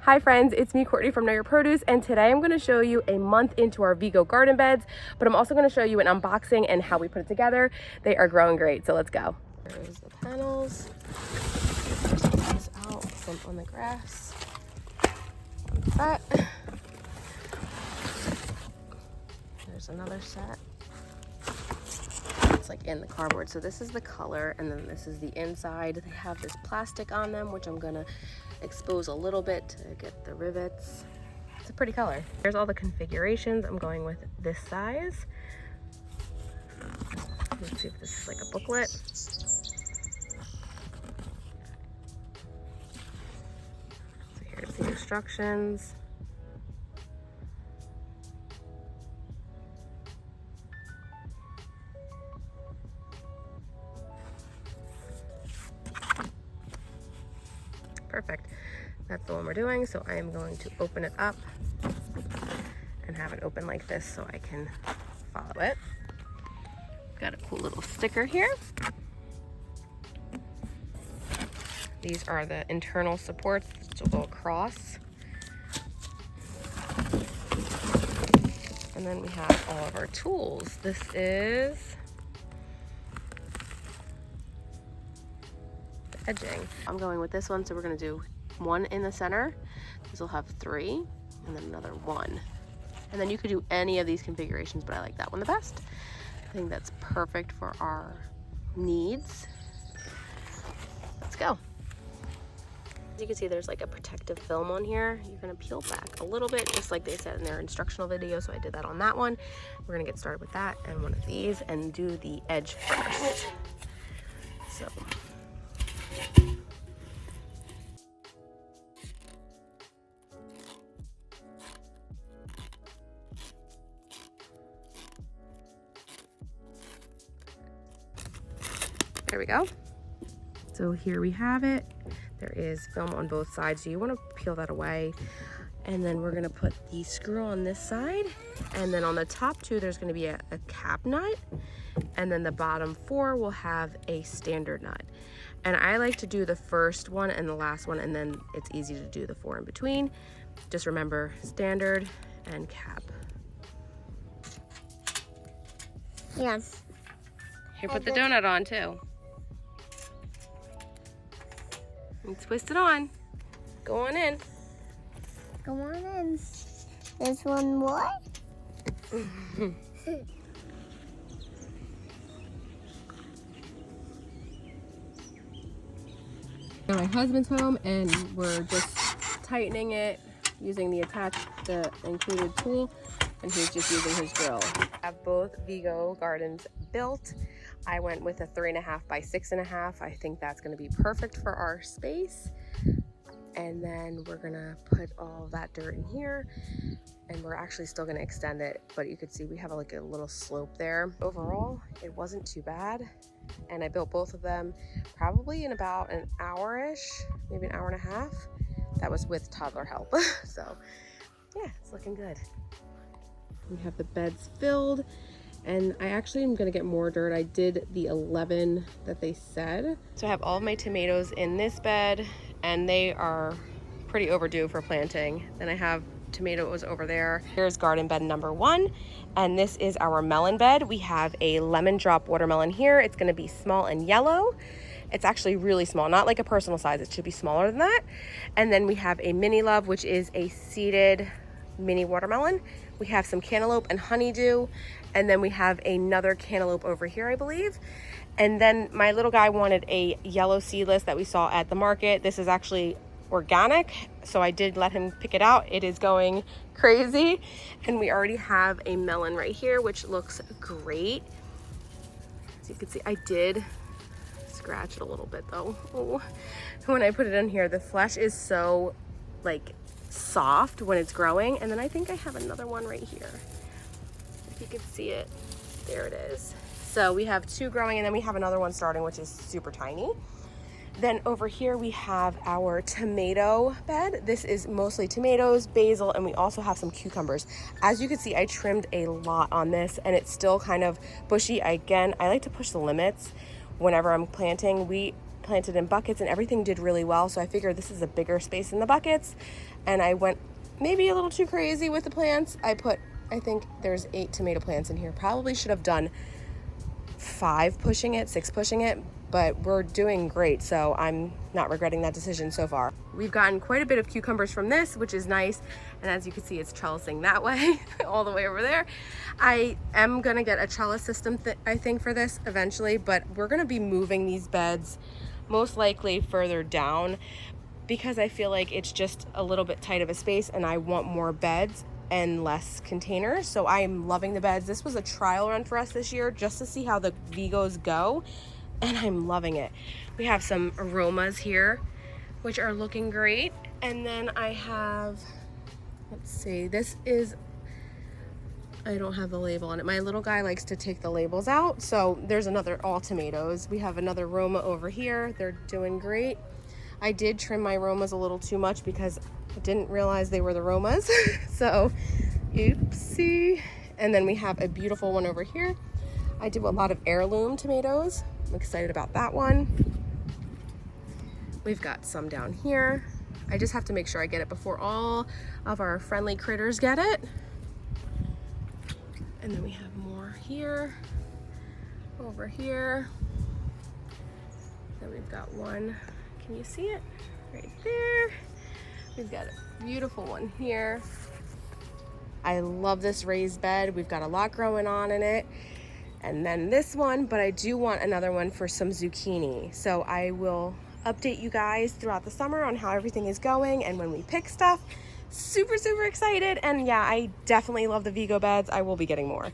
Hi friends, it's me Courtney from Know Your Produce, and today I'm going to show you a month into our Vego Garden Beds, but I'm also going to show you an unboxing and how we put it together. They are growing great, so let's go. There's the panels. Take these out, put them on the grass. One set. There's another set. It's like in the cardboard. So this is the color, and then this is the inside. They have this plastic on them, which I'm gonna expose a little bit to get the rivets. It's a pretty color. Here's all the configurations. I'm going with this size. Let's see if this is like a booklet. So here's the instructions. Perfect. That's the one we're doing. So I am going to open it up and have it open like this so I can follow it. Got a cool little sticker here. These are the internal supports which will go across. And then we have all of our tools. This is edging. I'm going with this one, so we're going to do one in the center. This will have 3, and then another 1. And then you could do any of these configurations, but I like that one the best. I think that's perfect for our needs. Let's go. As you can see, there's like a protective film on here. You're going to peel back a little bit, just like they said in their instructional video, so I did that on that one. We're going to get started with that and one of these and do the edge first. So there we go. So here we have it. There is film on both sides, so you want to peel that away. And then we're going to put the screw on this side. And then on the top 2, there's going to be a cap nut. And then the bottom 4 will have a standard nut. And I like to do the first one and the last one, and then it's easy to do the 4 in between. Just remember standard and cap. Yes. Here, put the donut on too. And twist it on. Go on in. Go on in. There's one more. My husband's home, and we're just tightening it using the included tool, and he's just using his drill. I have both Vego Gardens built. I went with a 3.5 by 6.5. I think that's going to be perfect for our space. And then we're gonna put all of that dirt in here, and we're actually still gonna extend it, but you could see we have like a little slope there. Overall, it wasn't too bad, and I built both of them probably in about an hour-ish, maybe an hour and a half. That was with toddler help. So yeah, it's looking good. We have the beds filled, and I actually am gonna get more dirt. I did the 11 that they said. So I have all of my tomatoes in this bed, and they are pretty overdue for planting. Then I have tomatoes over there. Here's garden bed number 1, and this is our melon bed. We have a lemon drop watermelon here. It's gonna be small and yellow. It's actually really small, not like a personal size. It should be smaller than that. And then we have a mini love, which is a seeded mini watermelon. We have some cantaloupe and honeydew, and then we have another cantaloupe over here, I believe. And then my little guy wanted a yellow seedless that we saw at the market. This is actually organic, so I did let him pick it out. It is going crazy. And we already have a melon right here, which looks great. As you can see, I did scratch it a little bit though. Oh. When I put it in here, the flesh is so like soft when it's growing. And then I think I have another one right here. If you can see it, there it is. So we have 2 growing, and then we have another one starting, which is super tiny. Then over here we have our tomato bed. This is mostly tomatoes, basil, and we also have some cucumbers. As you can see, I trimmed a lot on this, and it's still kind of bushy. Again, I like to push the limits whenever I'm planting. We planted in buckets and everything did really well, so I figured this is a bigger space in the buckets, and I went maybe a little too crazy with the plants. I think there's 8 tomato plants in here. Probably should have done 6 pushing it, but we're doing great, so I'm not regretting that decision so far. We've gotten quite a bit of cucumbers from this, which is nice, and as you can see, it's trellising that way all the way over there. I am gonna get a trellis system I think for this eventually, but we're gonna be moving these beds most likely further down because I feel like it's just a little bit tight of a space and I want more beds and less containers. So I am loving the beds. This was a trial run for us this year just to see how the Vigos go, and I'm loving it. We have some aromas here which are looking great, and then I have, let's see, this is, I don't have the label on it. My little guy likes to take the labels out. So there's another, all tomatoes. We have another Roma over here. They're doing great. I did trim my Romas a little too much because I didn't realize they were the Romas. So, oopsie. And then we have a beautiful one over here. I do a lot of heirloom tomatoes. I'm excited about that one. We've got some down here. I just have to make sure I get it before all of our friendly critters get it. And then we have more here, over here. Then we've got one, can you see it? Right there. We've got a beautiful one here. I love this raised bed. We've got a lot growing on in it. And then this one, but I do want another one for some zucchini. So I will update you guys throughout the summer on how everything is going and when we pick stuff. Super excited, and yeah, I definitely love the Vego beds. I will be getting more.